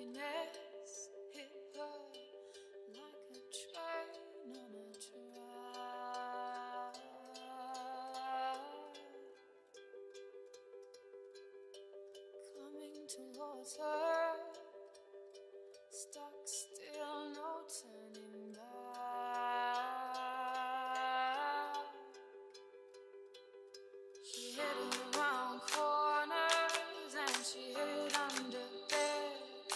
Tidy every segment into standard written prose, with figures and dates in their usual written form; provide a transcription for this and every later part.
happiness hit her like a train on a track. Coming towards her, stuck still, no turning back. She hid around corners and she hid under beds.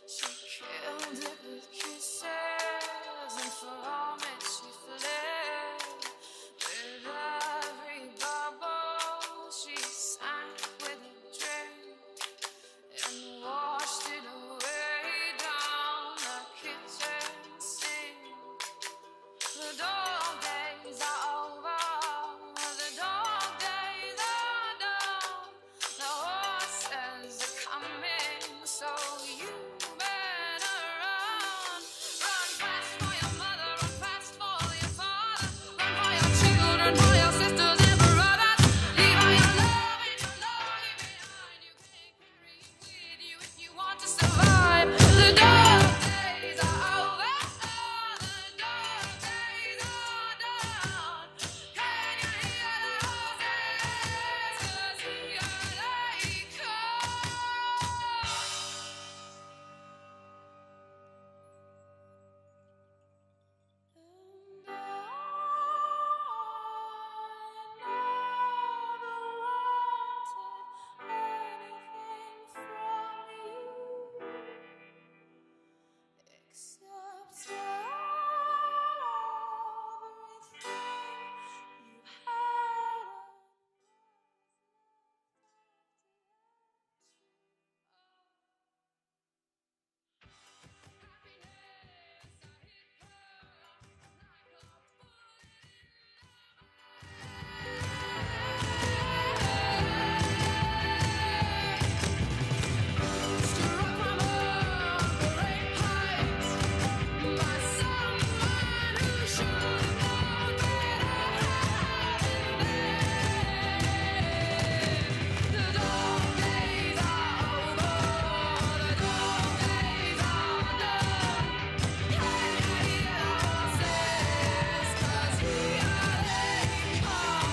She killed it with kisses, and for all that she fled. With every bubble she sank with a drink and washed it away down the kitchen sink. The dog days are over, the dog days are done. The horses are coming, so you better run. Run fast for your mother, run fast for your father. Run for your children, for your sisters and brothers. Leave all your love and your longing behind. You can't carry it with you if you want to survive. The dog days are over, the dog days are done. Can you hear the horses? 'Cause here they come. And I never wanted anything from you except everything you had. Struck from a great height by someone who should have known better. The dog days are over, the dog days are done. Can you hear the horses? 'Cause here they come.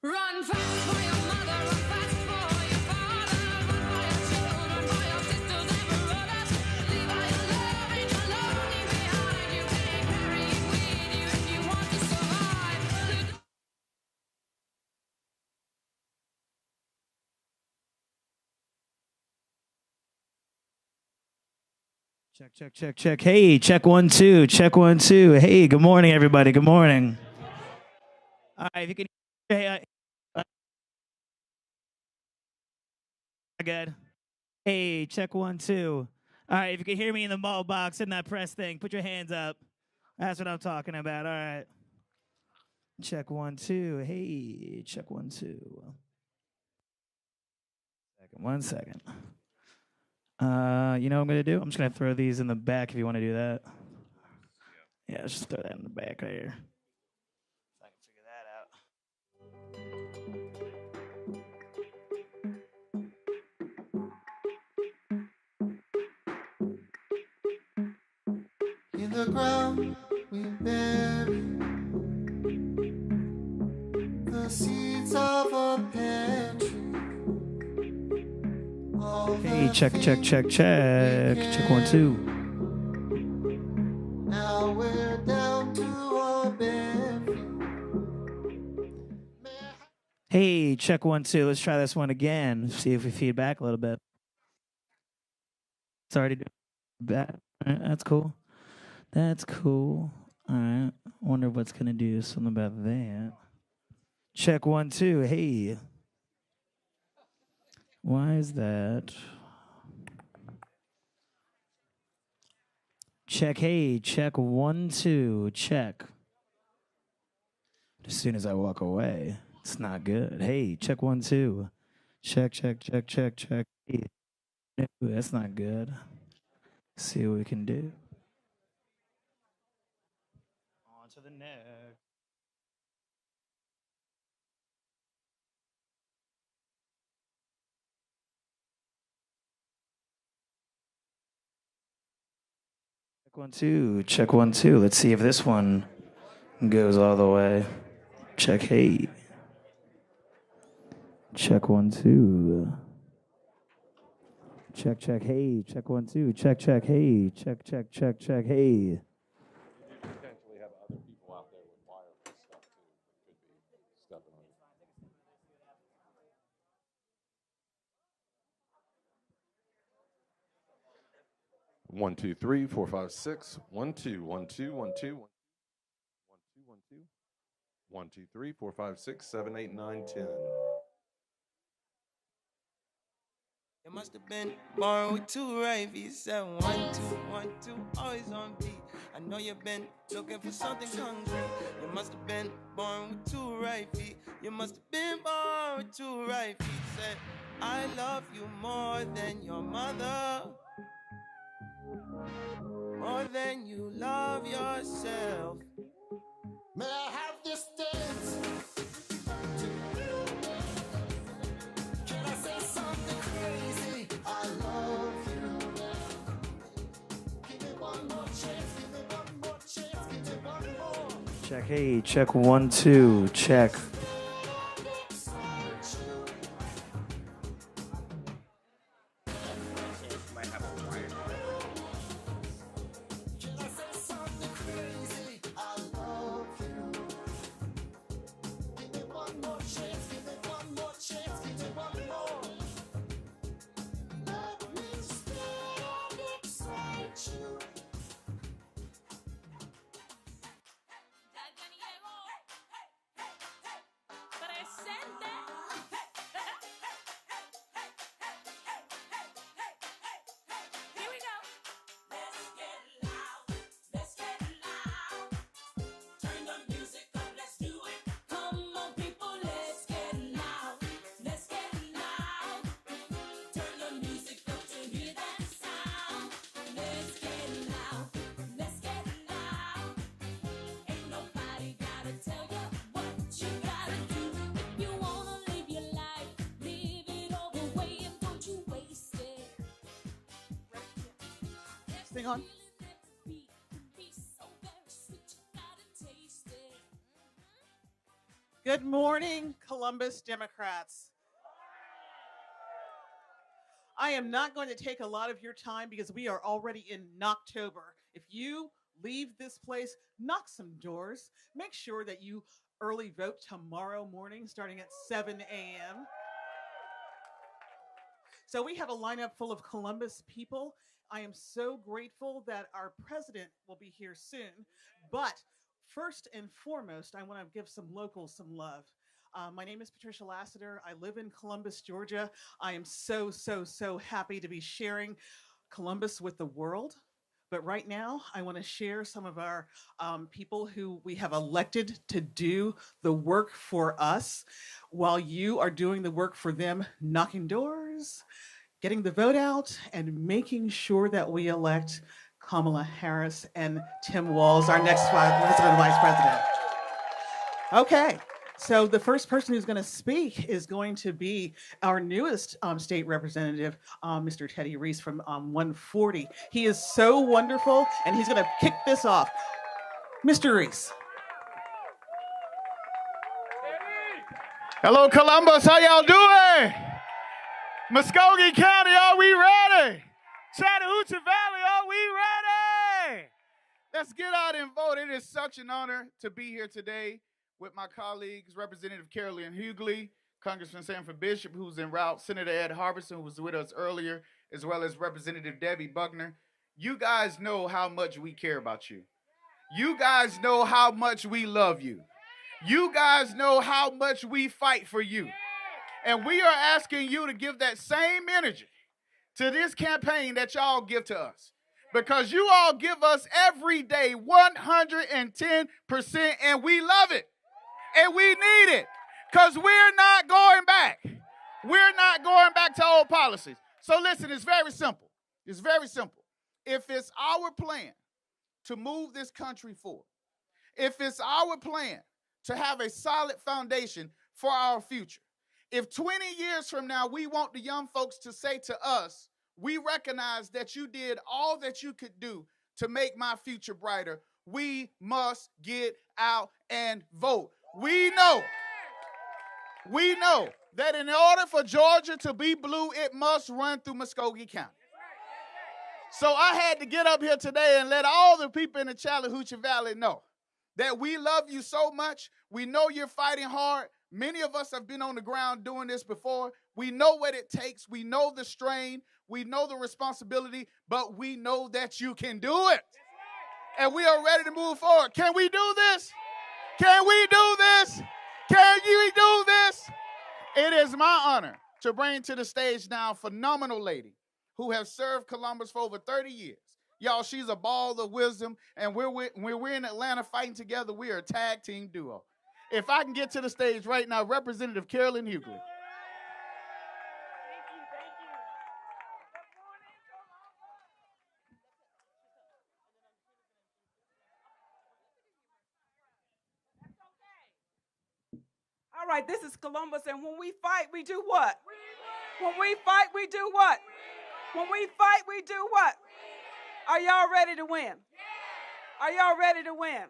Run fast for your mother, run fast for your father. Run for your children, for your sisters and brothers. Leave all your love and your longing behind. You can't carry it with you if you want to survive. Check, check, check, check. Hey, check 1, 2. Check 1, 2. Hey, good morning, everybody. Good morning. All right, if you can. Hey, good. Hey, check 1, 2. All right, if you can hear me in the mall box in that press thing, put your hands up. That's what I'm talking about. All right. Check 1, 2. Hey, check 1, 2. One second. You know what I'm gonna do? I'm just gonna throw these in the back if you want to do that. Yeah, let's just throw that in the back right here. If I can figure that out. In the ground we bury the seeds of a pear tree. All Hey, the check, check, check, check. Check 1, 2. Now we're down to our bare feet. Hey, check 1, 2. Let's try this one again. See if we feed back a little bit. It's already doing that. All right, that's cool. That's cool. All right. Wonder what's gonna do something about that. Check 1, 2. Hey. Why is that? Check. Hey, check 1, 2. Check. As soon as I walk away, it's not good. Hey, check 1, 2. Check, check, check, check, check. Hey. No, that's not good. See what we can do. to the next. Check 1 2. Check 1 2. Let's see if this one goes all the way. Check hey. Check 1 2. Check hey. Check 1 2. Check hey. Check hey. Potentially have other people out there with wireless stuff too. That could be stepping on you. 1 2 3 4 5 6 1 2 1 2 1 2 1 2 1 2 1 2 3 4 5 6 7 8 9 10. You must have been born with two right feet. Said 1 2 1 2, always on beat. I know you've been looking for something concrete. You must have been born with two right feet. You must have been born with two right feet. Said I love you more than your mother, more than you love yourself. May I have this dance? Can I say something crazy? I love you. Give me one more chance, give me one more chance, give me one more. Check hey. Check 1 2. Check. Can I say something crazy? I love you. Give me one more chance, give me one more chance, give me one more. Let me stand beside you. Here we go. Let's get loud. Let's get loud. Turn the music up. Let's do it. Come on, people. Let's get loud. Let's get loud. Turn the music up to hear that sound. Let's get loud. Let's get loud. Ain't nobody gotta tell you what you gotta do. If you wanna live your life, live it all the way and don't you waste it. Sing on. Good morning, Columbus Democrats. I am not going to take a lot of your time because we are already in October. If you leave this place, knock some doors. Make sure that you early vote tomorrow morning starting at 7 a.m. So we have a lineup full of Columbus people. I am so grateful that our president will be here soon. But first and foremost, I want to give some locals some love. My name is Patricia Lassiter. I live in Columbus, Georgia. I am so happy to be sharing Columbus with the world. But right now, I want to share some of our people who we have elected to do the work for us while you are doing the work for them, knocking doors, getting the vote out, and making sure that we elect Kamala Harris and Tim Walz, our next president and vice president. Okay. So the first person who's going to speak is going to be our newest state representative, Mr. Teddy Reese from 140. He is so wonderful, and he's going to kick this off. Mr. Reese. Hello, Columbus. How y'all doing? Muskogee County, are we ready? Chattahoochee Valley, are we ready? Let's get out and vote. It is such an honor to be here today with my colleagues, Representative Carolyn Hughley, Congressman Sanford Bishop, who's en route, Senator Ed Harbison, who was with us earlier, as well as Representative Debbie Buckner. You guys know how much we care about you. You guys know how much we love you. You guys know how much we fight for you. And we are asking you to give that same energy to this campaign that y'all give to us. Because you all give us every day 110%, and we love it. And we need it. Because we're not going back. We're not going back to old policies. So listen, it's very simple. It's very simple. If it's our plan to move this country forward, if it's our plan to have a solid foundation for our future, if 20 years from now we want the young folks to say to us, we recognize that you did all that you could do to make my future brighter, we must get out and vote. We know that in order for Georgia to be blue, it must run through Muskogee County. So I had to get up here today and let all the people in the Chattahoochee Valley know that we love you so much. We know you're fighting hard. Many of us have been on the ground doing this before. We know what it takes. We know the strain. We know the responsibility, but we know that you can do it. And we are ready to move forward. Can we do this? Can we do this? Can you do this? It is my honor to bring to the stage now a phenomenal lady who has served Columbus for over 30 years. Y'all, she's a ball of wisdom, and when we're in Atlanta fighting together, we are a tag team duo. If I can get to the stage right now, Representative Carolyn Hughley. All right, this is Columbus, and when we fight, we do what? When we fight, we do what? When we fight, we do what? Are y'all ready to win? Are y'all ready to win?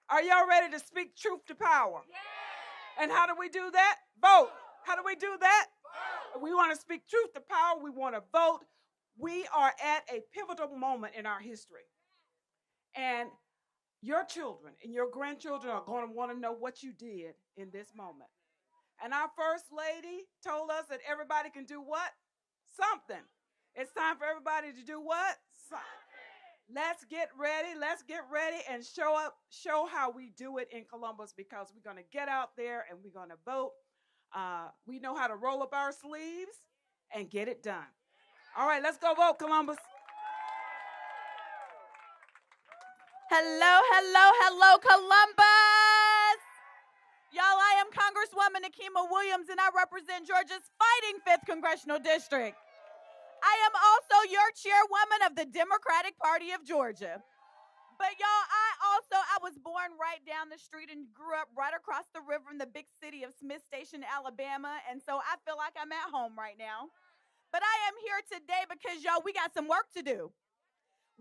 Are y'all ready to speak truth to power? And how do we do that? Vote. How do we do that? We want to speak truth to power. We want to vote. We are at a pivotal moment in our history. And your children and your grandchildren are going to want to know what you did in this moment. And our First Lady told us that everybody can do what? Something. It's time for everybody to do what? Something. Let's get ready and show how we do it in Columbus, because we're going to get out there and we're going to vote. We know how to roll up our sleeves and get it done. All right, let's go vote, Columbus. Hello, Columbus. Y'all, I am Congresswoman Nikema Williams, and I represent Georgia's fighting 5th Congressional District. I am also your chairwoman of the Democratic Party of Georgia. But y'all, I was born right down the street and grew up right across the river in the big city of Smith Station, Alabama, and so I feel like I'm at home right now. But I am here today because, y'all, we got some work to do.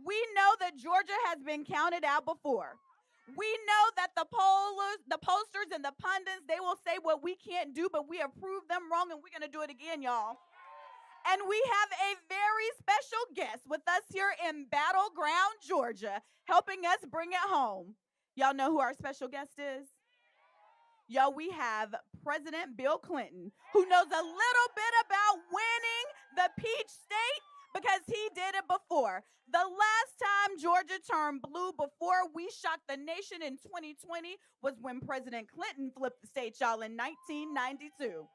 We know that Georgia has been counted out before. We know that the pollsters and the pundits, they will say what we can't do, but we have proved them wrong, and we're going to do it again, y'all. And we have a very special guest with us here in Battleground, Georgia, helping us bring it home. Y'all know who our special guest is? Y'all, we have President Bill Clinton, who knows a little bit about winning the Peach State because he did it before. The last time Georgia turned blue before we shocked the nation in 2020 was when President Clinton flipped the state, y'all, in 1992.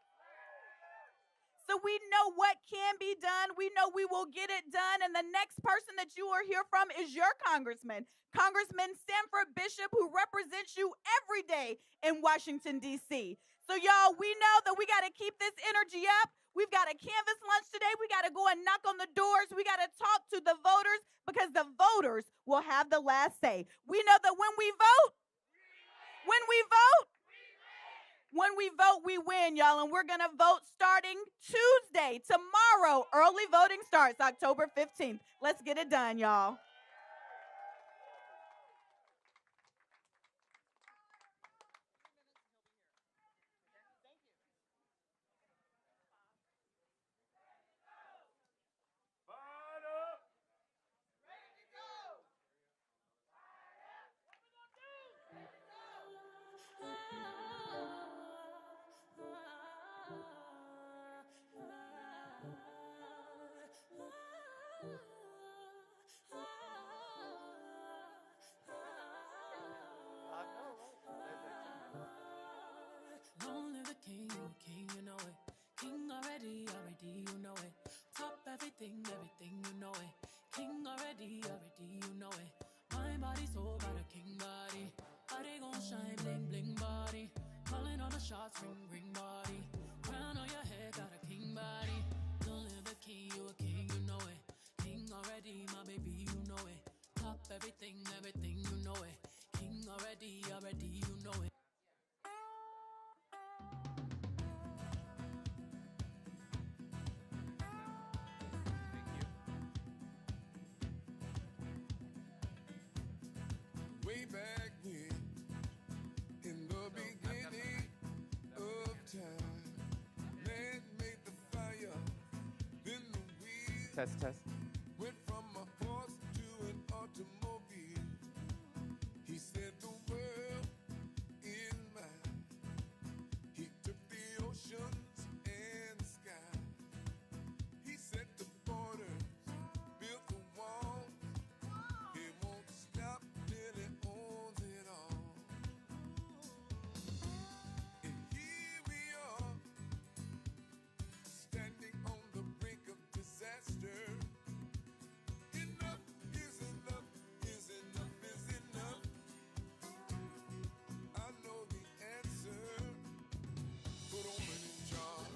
So we know what can be done. We know we will get it done. And the next person that you will hear from is your congressman, Congressman Sanford Bishop, who represents you every day in Washington, D.C. So, y'all, we know that we got to keep this energy up. We've got a canvas lunch today. We got to go and knock on the doors. We got to talk to the voters because the voters will have the last say. We know that when we vote, we win, y'all, and we're going to vote starting Tuesday, tomorrow. Early voting starts October 15th. Let's get it done, y'all. Long live the king, you a king, you know it. King already, you know it. Top everything, you know it. King already, you know it. My body so got a king body. Body gon' shine, bling, bling body. Calling all the shots, ring, ring body. Crown on your head, got a king body. Long live the king, you a king, you know it. King already, my baby, you know it. Top everything, you know it. already, you know it. Way back when, in the beginning of time, man made the fire, then the wheel Test. went from a horse to an automobile. He said the world in mind. He took the oceans and the sky. He set the borders, built the walls. He won't stop till he owns it all. And here we are, standing on the brink of disaster. Enough is enough, is enough, is enough. I know the answer. Put a woman in charge.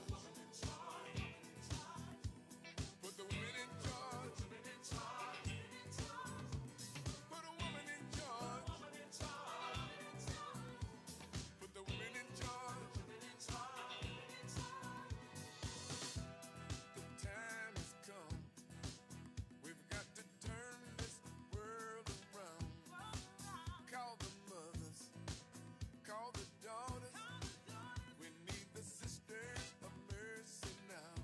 Put the women in charge. Put a woman in charge. Put the women in charge. The time has come. We've got to turn this world around. Call the mothers. Call the daughters. We need the sisters of mercy now.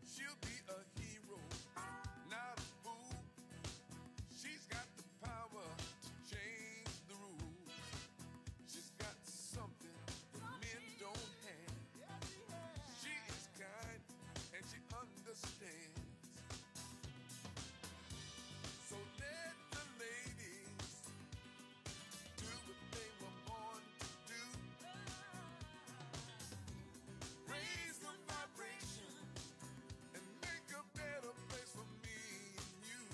She'll be a hero, not a fool. She's got the power to change the rules. She's got something that men don't have. She is kind and she understands. So let the ladies do what they were born to do. Raise the vibration and make a better place for me and you.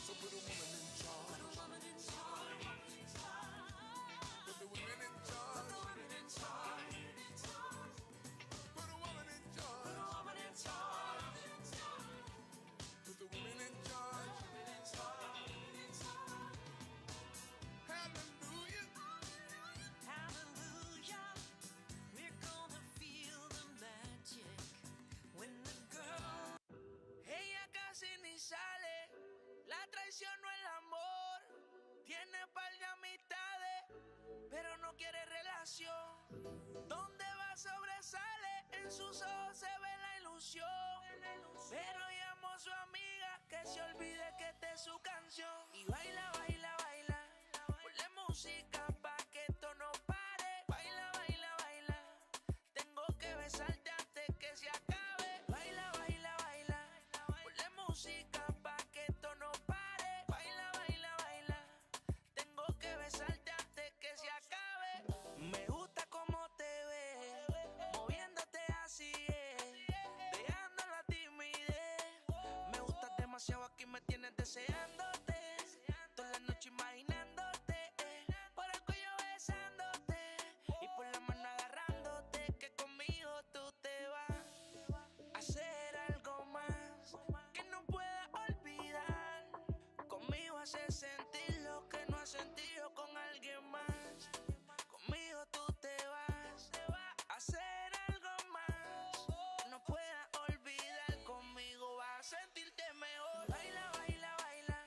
So put a woman in charge. Put the women in charge. Put a woman in charge. Put the women in charge. Hallelujah. Hallelujah, we're gonna feel the magic when the girl. Ella casi ni sale, la traición no el amor. Tiene par de amistades, pero no quiere relación. Donde va sobresale, en sus ojos se ve la ilusión. Pero llamó a su amiga que se olvide que esta es su canción. Y baila, baila, baila, ponle música pa' que esto no pare. Baila, baila, baila, tengo que besarte antes que se acabe. Baila, baila, baila, ponle música pa' que esto no pare. Baila, baila, baila, tengo que besarte antes que se acabe. Me gusta cómo te ves, moviéndote así es, dejando la timidez. Me gustas demasiado, aquí me tienes deseándote, toda la noche imaginándote, por el cuello besándote y por la mano agarrándote, que conmigo tú te vas a hacer algo más que no puedas olvidar. Conmigo haces sentir lo que no has sentido con alguien más. Conmigo tú te vas a hacer algo más que no puedas olvidar. Conmigo vas a sentirte mejor. Baila, baila, baila,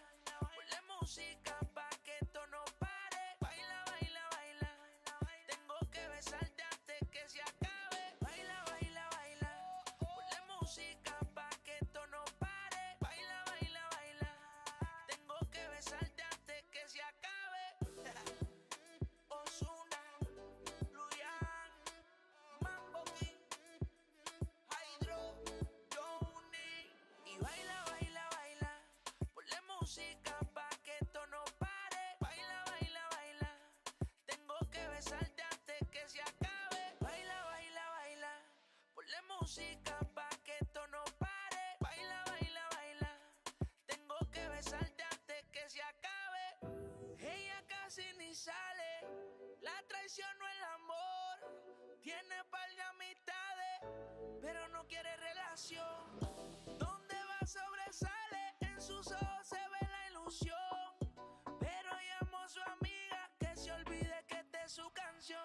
ponle música pa' que esto no pare. Baila, baila, baila, tengo que besarte antes que se acabe. Baila, baila, baila, ponle música pa' que esto no pare. Baila, baila, baila, tengo que besarte antes que se acabe. Ozuna, Luyan, Mambo King, Hydro, Johnny. Y baila, baila, baila, ponle música pa' que esto no pare. Baila, baila, baila, tengo que besarte antes que se acabe. Baila, baila, baila, ponle música pa' que esto no pare. Baila, baila, baila, tengo que besarte antes que se acabe. Ella casi ni sale, la traición no el amor. Tiene par de amistades, pero no quiere relación. Donde va sobresale, en sus ojos se ve la ilusión. Pero llamó a su se olvide que esta es su canción.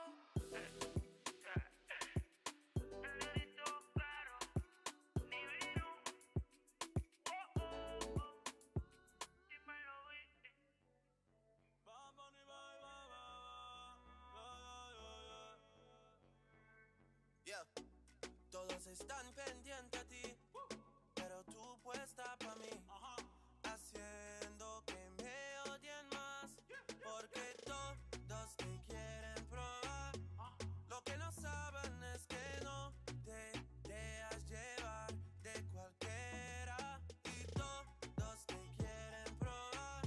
Yeah. Todos están pendientes a ti, pero tú puesta pa' mí, haciendo que me odien más, porque todos te quieren probar. Lo que no saben es que no te dejas llevar de cualquiera, y todos te quieren probar.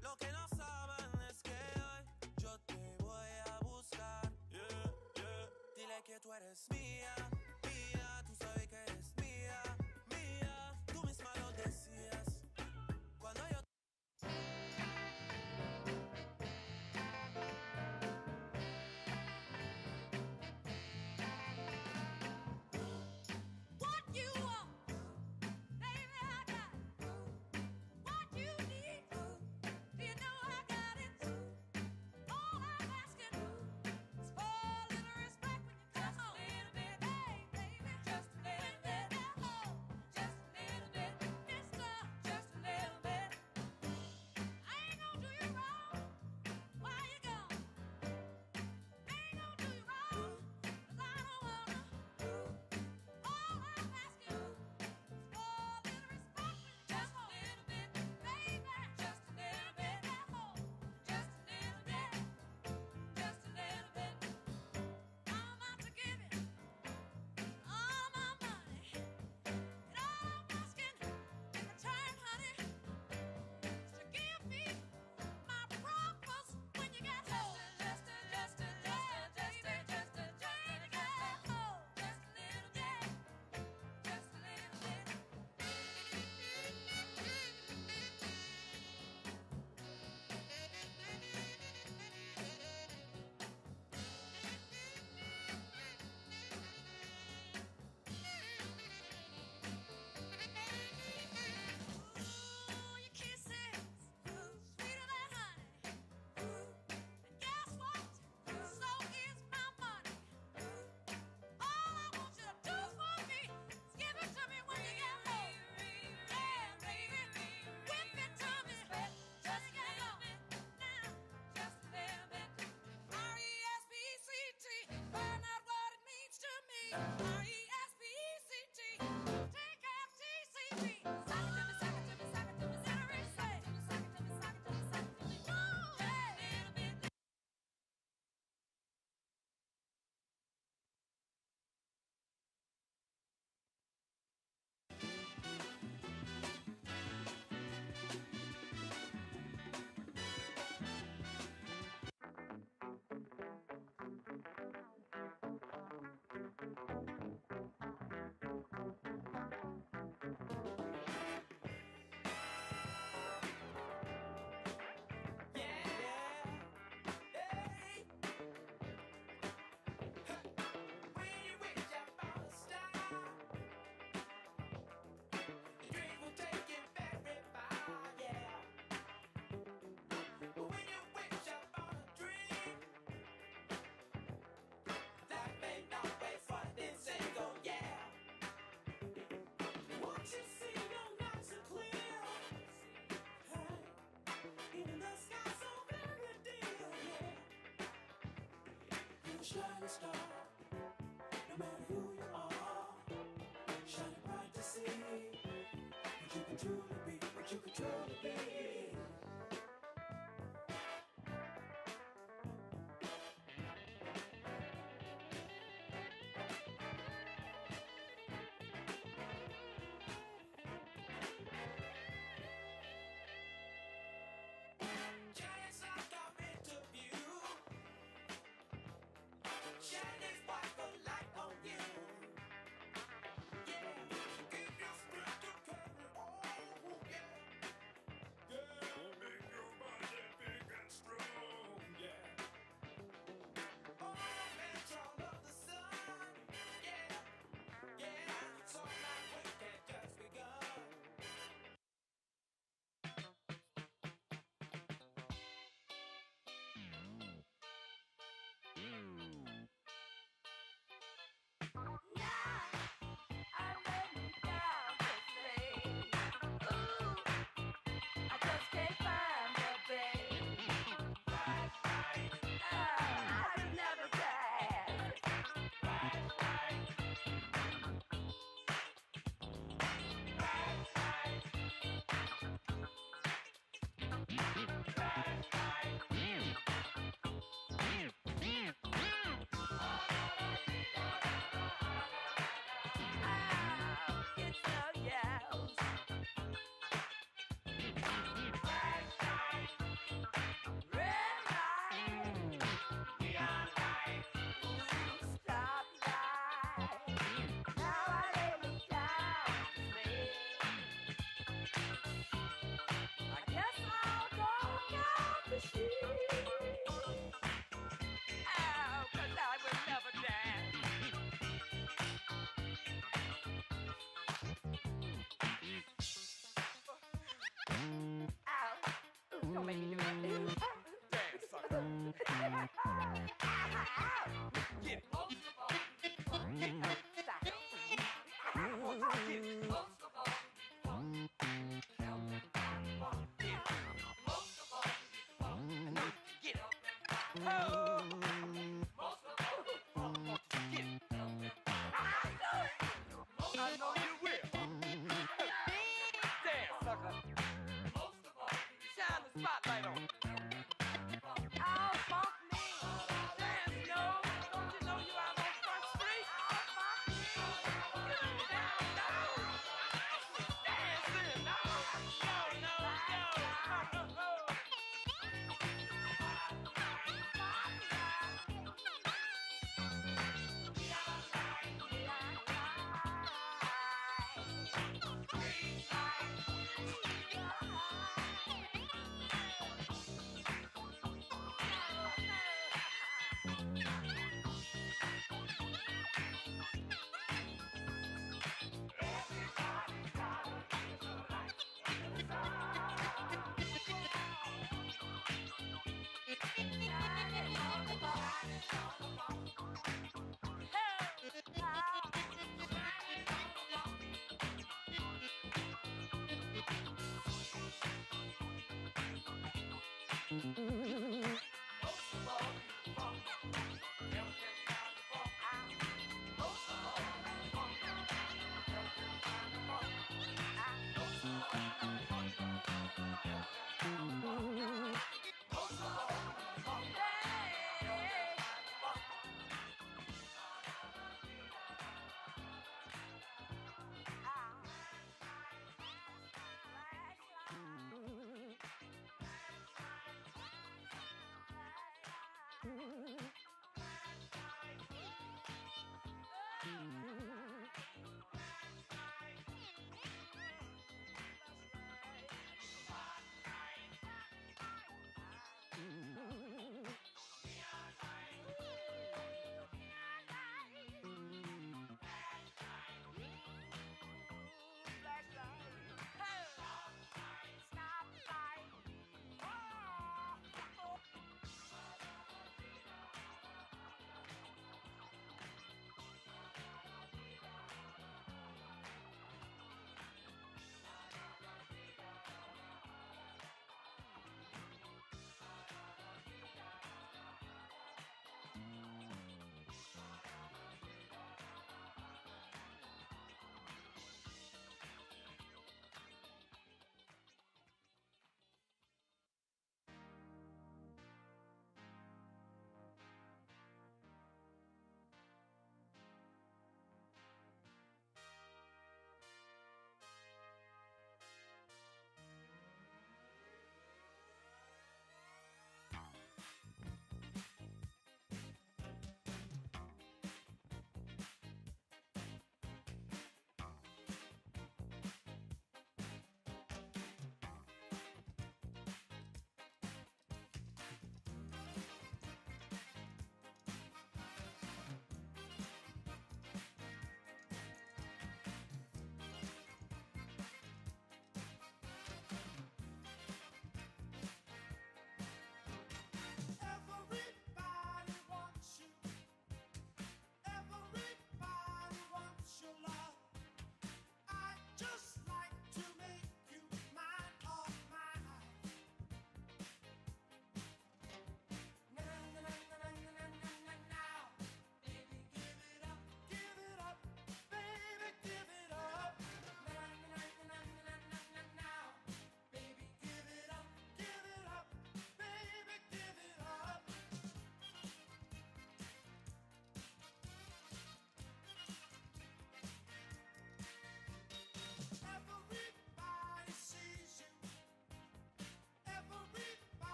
Lo que no saben es que hoy yo te voy a buscar. Dile que tú eres mía, mía, tú sabes que eres mía, mía, tú misma lo decías. Cuando yo What you want, baby, I got it. What you need, you know I got it. All I'm asking is for a little respect when you come home. Just a little bit, baby, just a little bit. Just a little bit, mister, just a little bit. I ain't gonna do you wrong while you gone. I ain't gonna do you wrong 'cause I don't wanna. All I'm asking is for a little respect when you come home. Just a little bit, baby, just a little bit. Just a little bit, just a little bit. I'm out to give you all my money. And all I'm asking in return, honey, is to give me my breakfast when you get home. Just a little bit. Just a little bit. Ooh, your kisses, sweeter than honey. And guess what? So is my money. All I want you to do for me is give it to me when you get home. Yeah, baby, whip it to me. Just get home. Now, just a little bit. R-E-S-P-E-C-T, find out what it means to me. R-E-S-P-E-C-T, T-F-T-C-T. Sock it to me, sock it to me, sock it to me, sock it to me, sock it to me, sock it to me, sock it to me, sock it to me. Just a little bit. Shining star, no matter who you are, shining bright to see what you can truly be, what you can truly be. Giants are coming to view, shining spotlight on you. Yeah, give your strength to carry on. Yeah, girl. Don't make me do that. Dance, sucker. Get it. Get it. I know you will. Dance, sucker. Shine the spotlight on. Oh, funk me. Dance, yo. Don't you know you out on Front Street? Get on down, down. Dancing. No, no, no.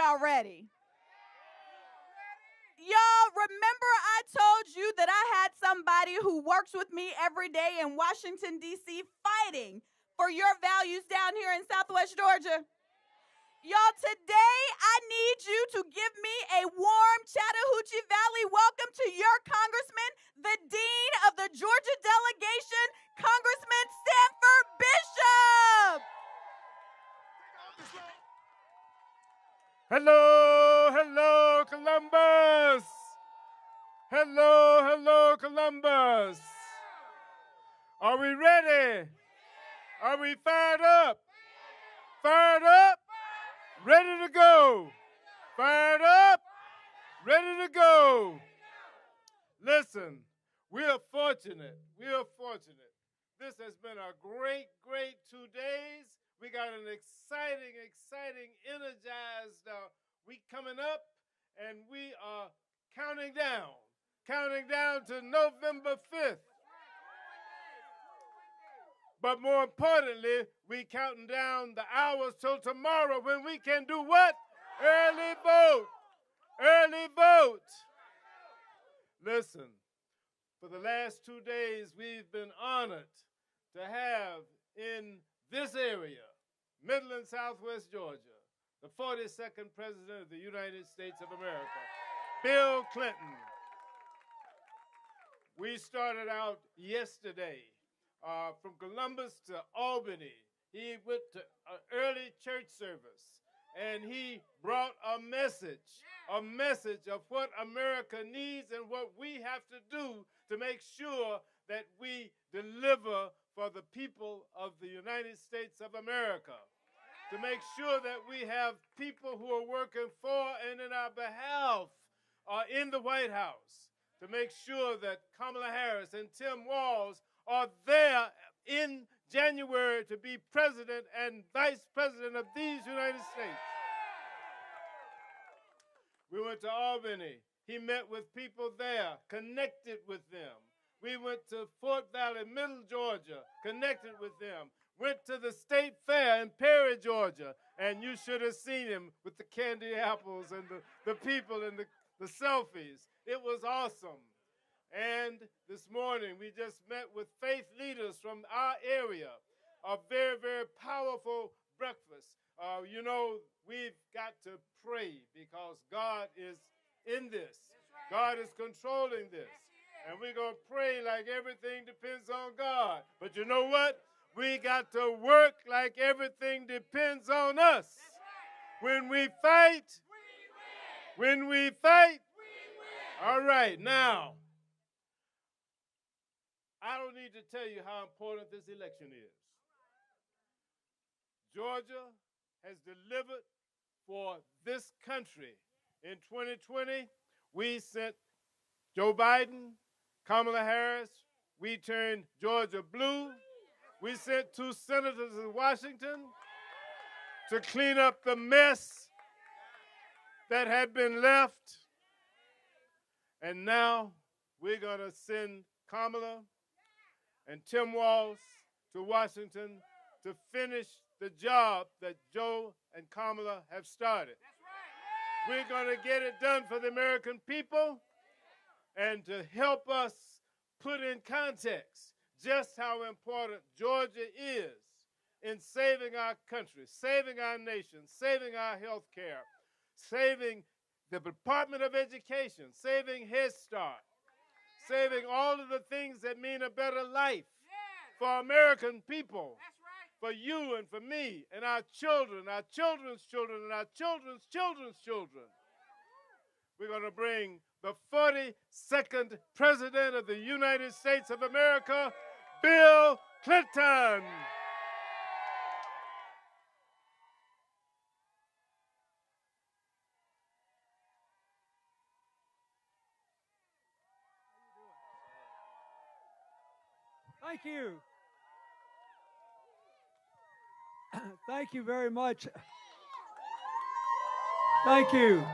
y'all ready? Y'all remember I told you that I had somebody who works with me every day in Washington, D.C. fighting for your values down here in Southwest Georgia? Y'all, today I need you to give me a warm Chattahoochee Valley welcome to your congressman, the dean of the Georgia delegation, Congressman Sanford Bishop. Hello, hello, Columbus. Hello, hello, Columbus. Are we ready? Are we fired up? Fired up? Ready to go. Fired up? Ready to go. Listen, we are fortunate. We are fortunate. This has been a great, great 2 days. We got an exciting, energized week coming up, and we are counting down to November 5th. But more importantly, we counting down the hours till tomorrow when we can do what? Early vote. Early vote. Listen, for the last 2 days, we've been honored to have in this area, Midland, Southwest Georgia, the 42nd President of the United States of America, Bill Clinton. We started out yesterday from Columbus to Albany. He went to an early church service, and he brought a message of what America needs and what we have to do to make sure that we deliver for the people of the United States of America, to make sure that we have people who are working for and in our behalf in the White House, to make sure that Kamala Harris and Tim Walz are there in January to be president and vice president of these United States. We went to Albany. He met with people there, connected with them. We went to Fort Valley, Middle Georgia, connected with them. Went to the State Fair in Perry, Georgia, and you should have seen him with the candy apples and the people and the selfies. It was awesome. And this morning, we just met with faith leaders from our area. A very, very powerful breakfast. You know, we've got to pray because God is in this. God is controlling this. And we're going to pray like everything depends on God. But you know what? We got to work like everything depends on us. When we fight, all right, now, I don't need to tell you how important this election is. Georgia has delivered for this country. In 2020, we sent Joe Biden, Kamala Harris, we turned Georgia blue. We sent 2 senators in Washington to clean up the mess that had been left. And now we're going to send Kamala and Tim Walz to Washington to finish the job that Joe and Kamala have started. We're going to get it done for the American people, and to help us put in context just how important Georgia is in saving our country, saving our nation, saving our health care, saving the Department of Education, saving Head Start, saving all of the things that mean a better life for American people, for you and for me and our children, our children's children, and our children's children's children. We're going to bring the 42nd President of the United States of America, Bill Clinton. Thank you. Thank you very much. Thank you.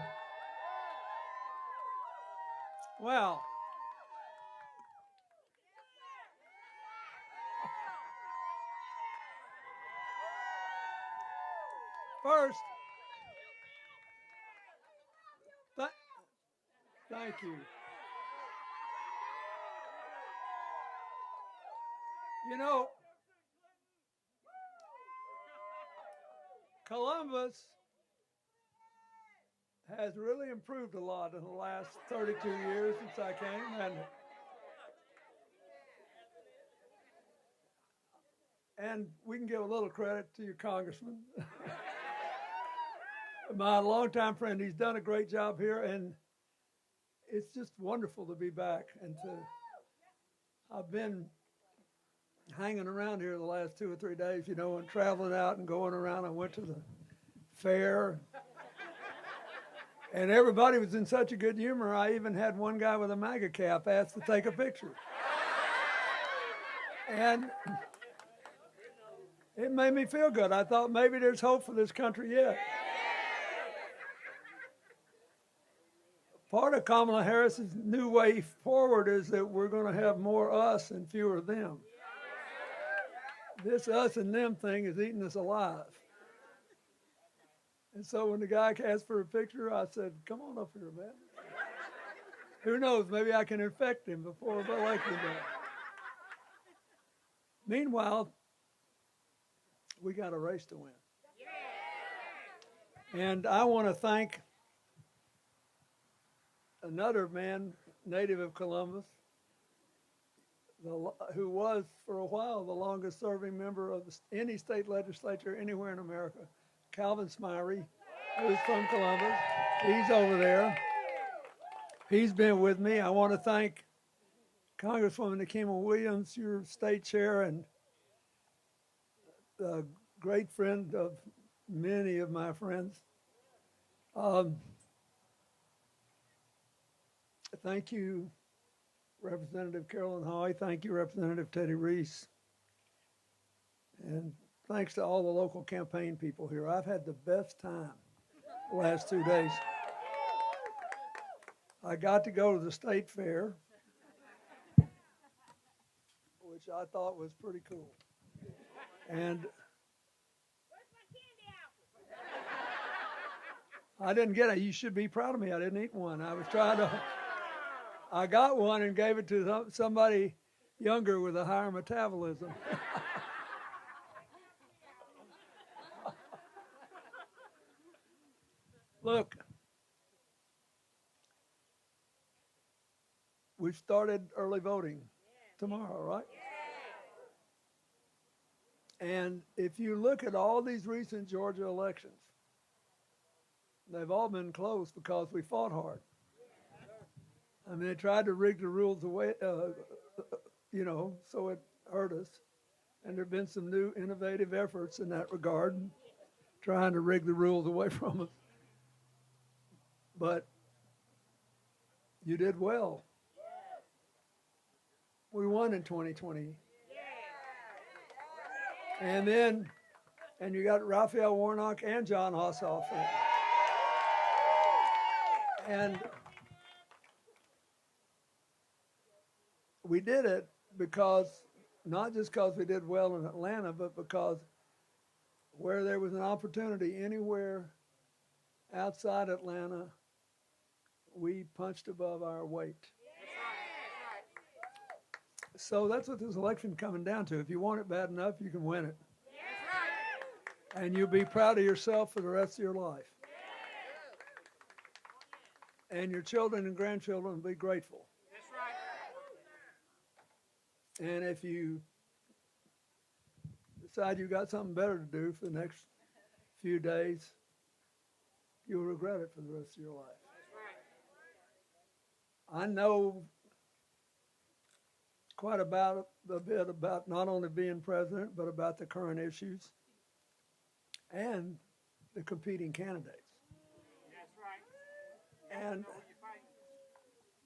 Well, Thank you. You know, Columbus has really improved a lot in the last 32 years since I came, and we can give a little credit to your congressman. My longtime friend, he's done a great job here, and it's just wonderful to be back. And I've been hanging around here the last 2 or 3 days, you know, and traveling out and going around. I went to the fair, and everybody was in such a good humor. I even had one guy with a MAGA cap ask to take a picture. And it made me feel good. I thought maybe there's hope for this country yet. Part of Kamala Harris's new way forward is that we're going to have more us and fewer them. This us and them thing is eating us alive. And so when the guy asked for a picture, I said, come on up here, man. Who knows, maybe I can infect him before the election day. Meanwhile, we got a race to win. And I want to thank another man, native of Columbus, who was for a while the longest serving member of any state legislature anywhere in America, Calvin Smyrie, who's from Columbus. He's over there. He's been with me. I want to thank Congresswoman Nakima Williams, your state chair, and a great friend of many of my friends. Thank you, Representative Carolyn Hoy. Thank you, Representative Teddy Reese. And thanks to all the local campaign people here. I've had the best time the last 2 days. I got to go to the state fair, which I thought was pretty cool. And I didn't get it. You should be proud of me. I didn't eat one. I got one and gave it to somebody younger with a higher metabolism. Look, we've started early voting tomorrow, right? And if you look at all these recent Georgia elections, they've all been close because we fought hard. I mean, they tried to rig the rules away, so it hurt us. And there have been some new innovative efforts in that regard, trying to rig the rules away from us. But you did well. We won in 2020. And you got Raphael Warnock and John Ossoff. And we did it because, not just because we did well in Atlanta, but because where there was an opportunity anywhere outside Atlanta, we punched above our weight. So that's what this election coming down to. If you want it bad enough, you can win it. And you'll be proud of yourself for the rest of your life. And your children and grandchildren will be grateful. And if you decide you got something better to do for the next few days, you'll regret it for the rest of your life. I know quite a bit about not only being president, but about the current issues and the competing candidates. And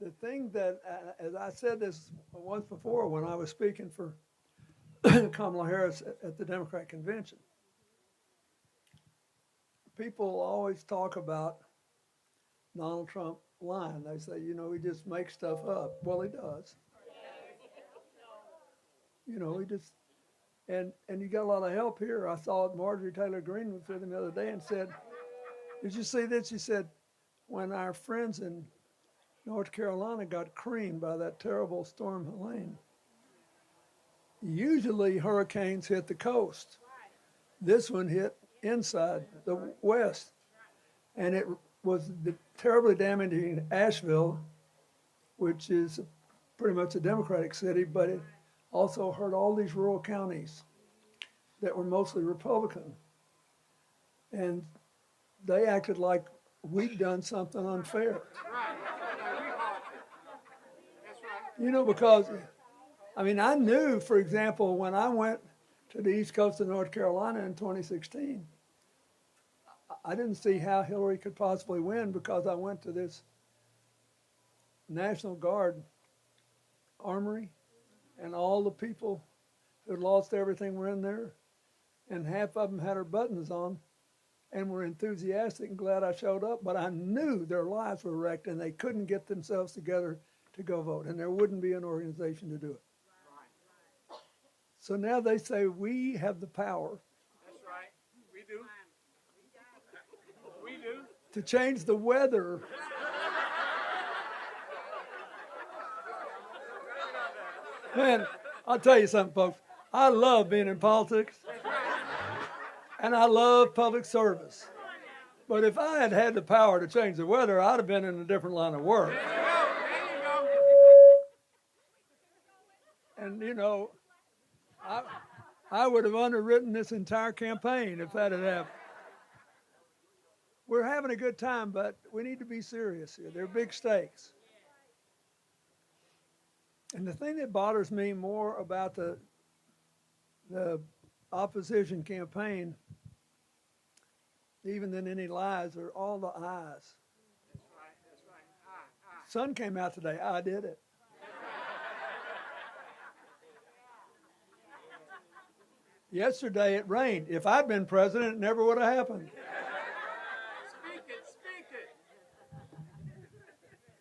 the thing that, as I said this once before when I was speaking for Kamala Harris at the Democrat convention, people always talk about Donald Trump lying. They say, he just makes stuff up. Well, he does. He just, and you got a lot of help here. I saw Marjorie Taylor Greene was with him the other day and said, did you see this? She said, when our friends in North Carolina got creamed by that terrible storm Helene. Usually hurricanes hit the coast. This one hit inside the west, and it was terribly damaging Asheville, which is pretty much a Democratic city, but it also hurt all these rural counties that were mostly Republican. And they acted like we'd done something unfair. You know, because, I mean, I knew, for example, when I went to the east coast of North Carolina in 2016, I didn't see how Hillary could possibly win because I went to this National Guard armory and all the people who had lost everything were in there, and half of them had their buttons on and were enthusiastic and glad I showed up, but I knew their lives were wrecked and they couldn't get themselves together to go vote, and there wouldn't be an organization to do it. So now they say we have the power. That's right. We do. We do. To change the weather. Man, I'll tell you something, folks. I love being in politics, and I love public service. But if I had had the power to change the weather, I'd have been in a different line of work. There you go. And, you know, I would have underwritten this entire campaign if that had happened. We're having a good time, but we need to be serious here. They're big stakes. And the thing that bothers me more about the opposition campaign, even than any lies, are all the ayes. That's right. Sun came out today. I did it. Yesterday it rained. If I'd been president, it never would have happened. Speak it.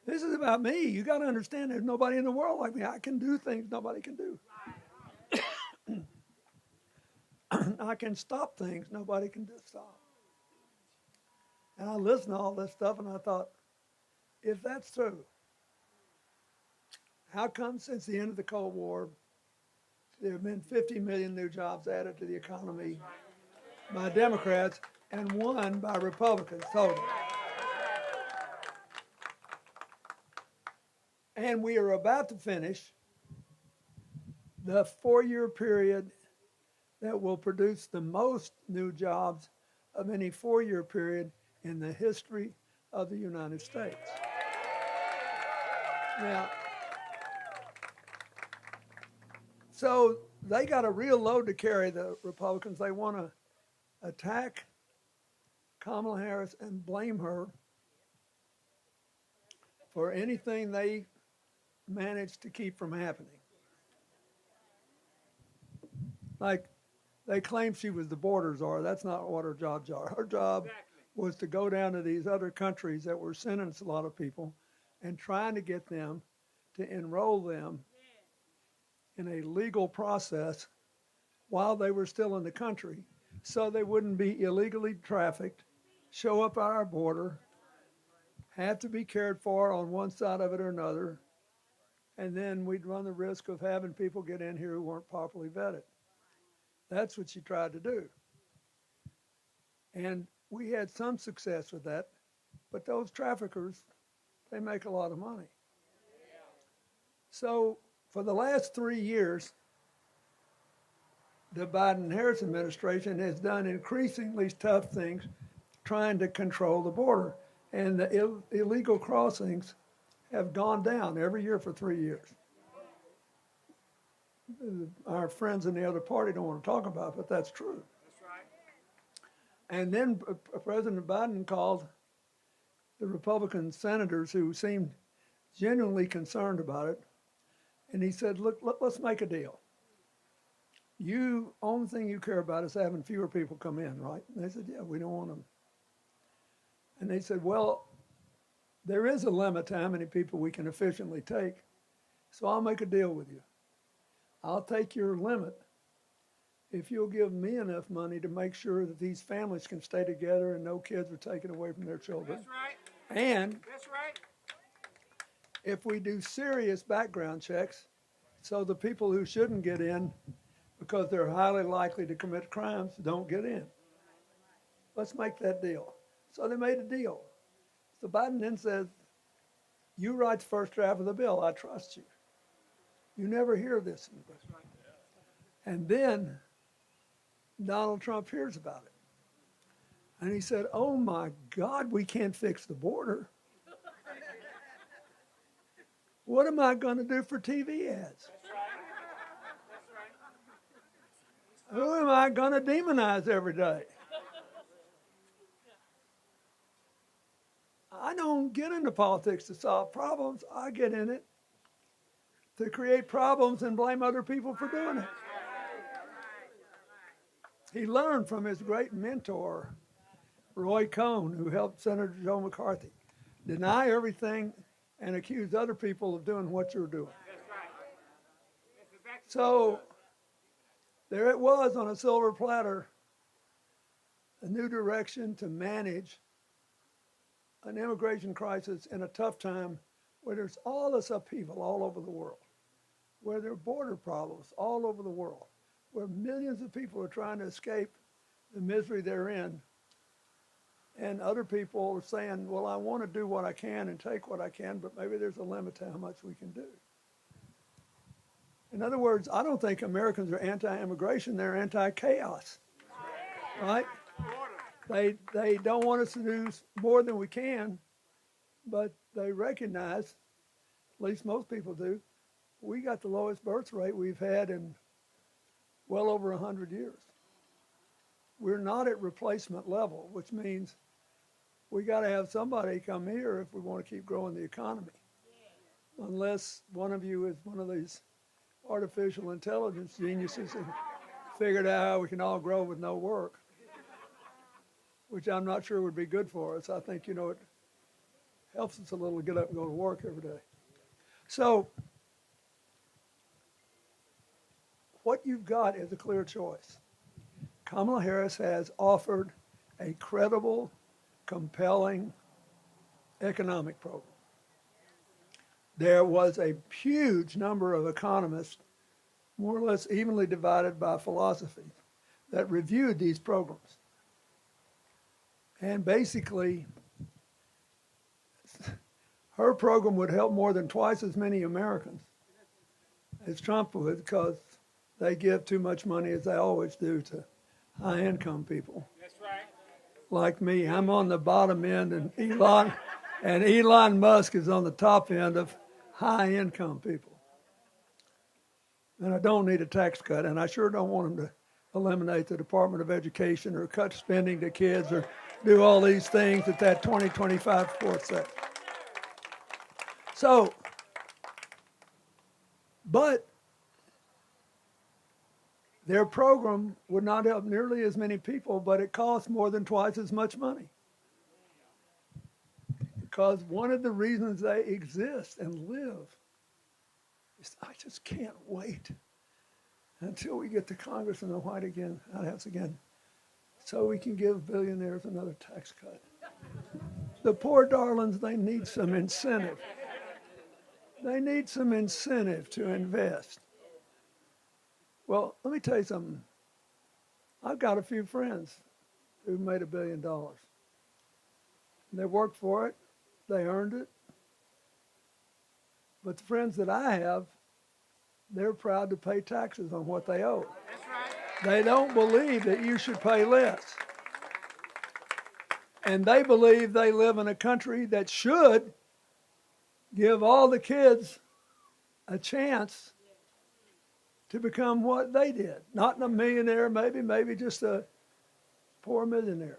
This is about me. You got to understand there's nobody in the world like me. I can do things nobody can do. I can stop things nobody can stop. And I listened to all this stuff and I thought, if that's true, how come since the end of the Cold War, there have been 50 million new jobs added to the economy by Democrats and 1 by Republicans total? And we are about to finish the 4-year period that will produce the most new jobs of any 4-year period in the history of the United States. Now, so they got a real load to carry, the Republicans. They want to attack Kamala Harris and blame her for anything they managed to keep from happening. Like, they claim she was the border czar. That's not what her jobs are. Her job was to go down to these other countries that were sending us a lot of people and trying to get them to enroll them in a legal process while they were still in the country so they wouldn't be illegally trafficked, show up at our border, have to be cared for on one side of it or another, and then we'd run the risk of having people get in here who weren't properly vetted. That's what she tried to do. And we had some success with that, but those traffickers, they make a lot of money. So for the last 3 years, the Biden-Harris administration has done increasingly tough things trying to control the border. And the illegal crossings have gone down every year for 3 years. Our friends in the other party don't want to talk about it, but that's true. That's right. And then President Biden called the Republican senators who seemed genuinely concerned about it, and he said, look, let's make a deal. Only thing you care about is having fewer people come in, right? And they said, yeah, we don't want them. And they said, well, there is a limit to how many people we can efficiently take, so I'll make a deal with you. I'll take your limit if you'll give me enough money to make sure that these families can stay together and no kids are taken away from their children. That's right. And That's right. if we do serious background checks, so the people who shouldn't get in because they're highly likely to commit crimes don't get in. Let's make that deal. So they made a deal. So Biden then says, you write the first draft of the bill, I trust you. You never hear this. And then Donald Trump hears about it. And he said, oh my God, we can't fix the border. What am I going to do for TV ads? Who am I going to demonize every day? I don't get into politics to solve problems. I get in it to create problems and blame other people for doing it. He learned from his great mentor, Roy Cohn, who helped Senator Joe McCarthy. Deny everything and accuse other people of doing what you're doing. So there it was on a silver platter, a new direction to manage an immigration crisis in a tough time where there's all this upheaval all over the world, where there are border problems all over the world, where millions of people are trying to escape the misery they're in. And other people are saying, well, I want to do what I can and take what I can, but maybe there's a limit to how much we can do. In other words, I don't think Americans are anti-immigration, they're anti-chaos, right? They don't want us to do more than we can, but they recognize, at least most people do, we got the lowest birth rate we've had in well over 100 years. We're not at replacement level, which means we got to have somebody come here if we want to keep growing the economy. Unless one of you is one of these artificial intelligence geniuses and figured out how we can all grow with no work, which I'm not sure would be good for us. I think, it helps us a little to get up and go to work every day. So what you've got is a clear choice. Kamala Harris has offered a credible, compelling economic program. There was a huge number of economists, more or less evenly divided by philosophy, that reviewed these programs. And basically, her program would help more than twice as many Americans as Trump would, because they give too much money, as they always do, to high-income people. That's right. Like me, I'm on the bottom end, and Elon Musk is on the top end of high-income people. And I don't need a tax cut, and I sure don't want them to eliminate the Department of Education or cut spending to kids or do all these things that 2025 report said. So, but their program would not help nearly as many people, but it costs more than twice as much money. Because one of the reasons they exist and live is I just can't wait until we get to Congress and the White House again, so we can give billionaires another tax cut. The poor darlings, they need some incentive. They need some incentive to invest. Well, let me tell you something. I've got a few friends who made $1 billion. They worked for it. They earned it. But the friends that I have, they're proud to pay taxes on what they owe. That's right. They don't believe that you should pay less. And they believe they live in a country that should give all the kids a chance to become what they did. Not a millionaire, maybe just a poor millionaire.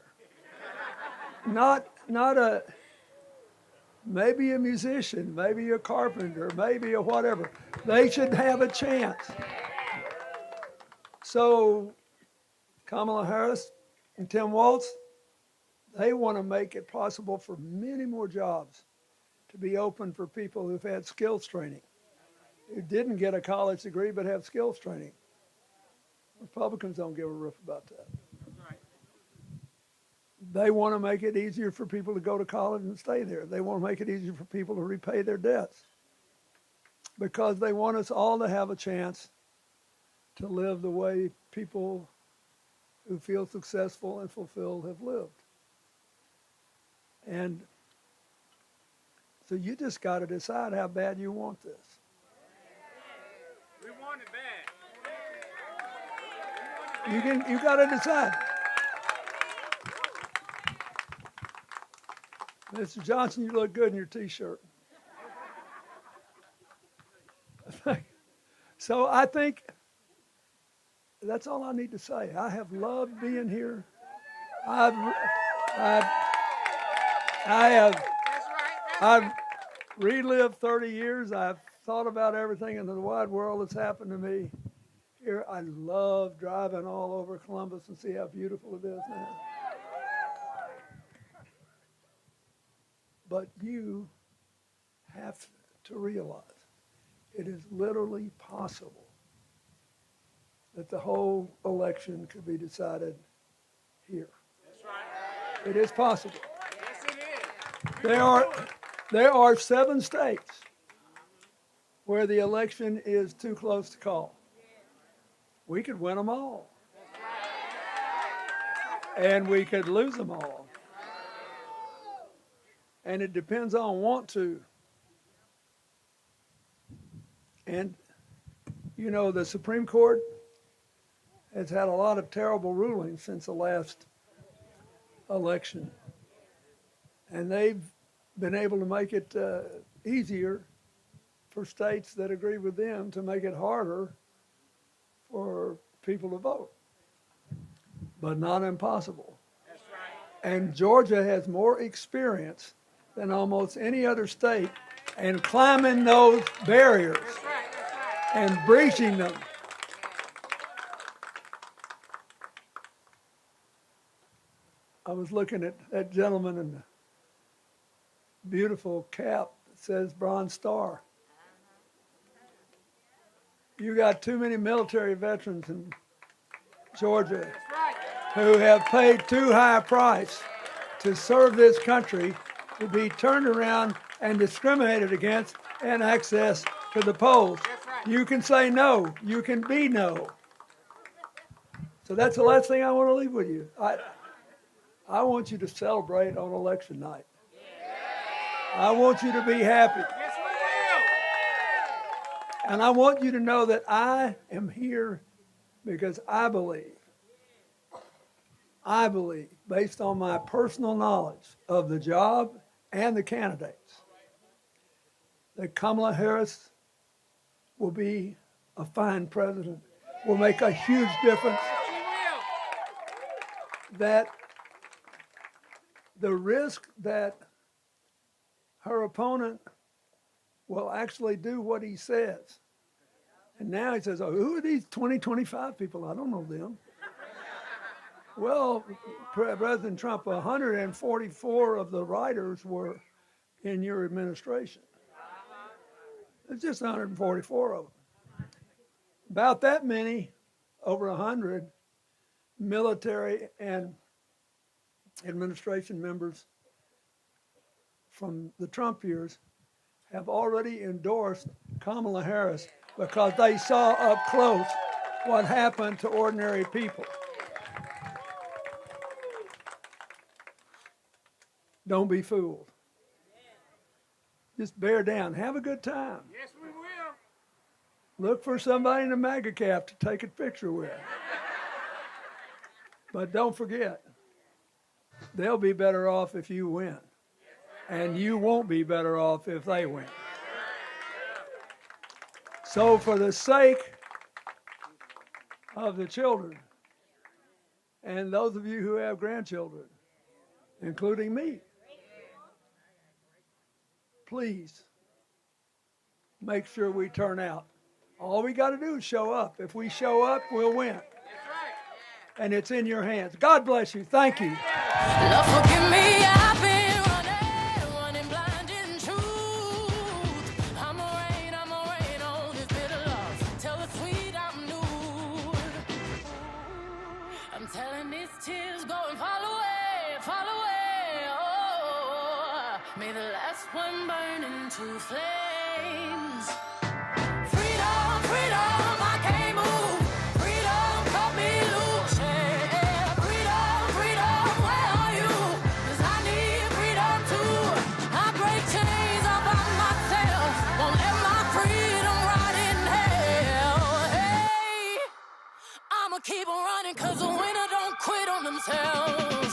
Maybe a musician, maybe a carpenter, maybe a whatever. They should have a chance. So Kamala Harris and Tim Walz, they want to make it possible for many more jobs to be open for people who've had skills training, who didn't get a college degree but have skills training. Republicans don't give a rip about that. They want to make it easier for people to go to college and stay there. They want to make it easier for people to repay their debts. because they want us all to have a chance to live the way people who feel successful and fulfilled have lived. And so you just got to decide how bad you want this. We want it bad. You got to decide. Mr. Johnson, you look good in your T-shirt. So I think that's all I need to say. I have loved being here. I've relived 30 years. I've thought about everything in the wide world that's happened to me. Here, I love driving all over Columbus and see how beautiful it is now. But you have to realize it is literally possible that the whole election could be decided here. That's right. It is possible. Yes, it is. There are 7 states where the election is too close to call. We could win them all. And we could lose them all. And it depends on want to. And, you know, the Supreme Court has had a lot of terrible rulings since the last election. And they've been able to make it easier for states that agree with them to make it harder for people to vote. But not impossible. That's right. And Georgia has more experience than almost any other state in climbing those barriers and breaching them. I was looking at that gentleman in the beautiful cap that says Bronze Star. You got too many military veterans in Georgia who have paid too high a price to serve this country to be turned around and discriminated against and access to the polls. You can say no. You can be no. So that's the last thing I want to leave with you. I want you to celebrate on election night. I want you to be happy. Yes, we will. And I want you to know that I am here because I believe, based on my personal knowledge of the job and the candidates, that Kamala Harris will be a fine president, will make a huge difference, that the risk that her opponent will actually do what he says. And now he says, oh, who are these 25 people? I don't know them. Well, President Trump, 144 of the writers were in your administration. It's just 144 of them. About that many, over 100, military and administration members from the Trump years have already endorsed Kamala Harris because they saw up close what happened to ordinary people. Don't be fooled. Just bear down. Have a good time. Yes, we will. Look for somebody in a MAGA cap to take a picture with. But don't forget, they'll be better off if you win. And you won't be better off if they win. So for the sake of the children, and those of you who have grandchildren, including me, please make sure we turn out. All we got to do is show up. If we show up, we'll win. And it's in your hands. God bless you. Thank you. Lord, forgive me, I've been running blind in truth. I'm a rain on this bitter love. Tell the sweet I'm new. I'm telling these tears go and fall away, fall away. Oh, may the last one burn into flames. keep on running, cause a winner don't quit on themselves.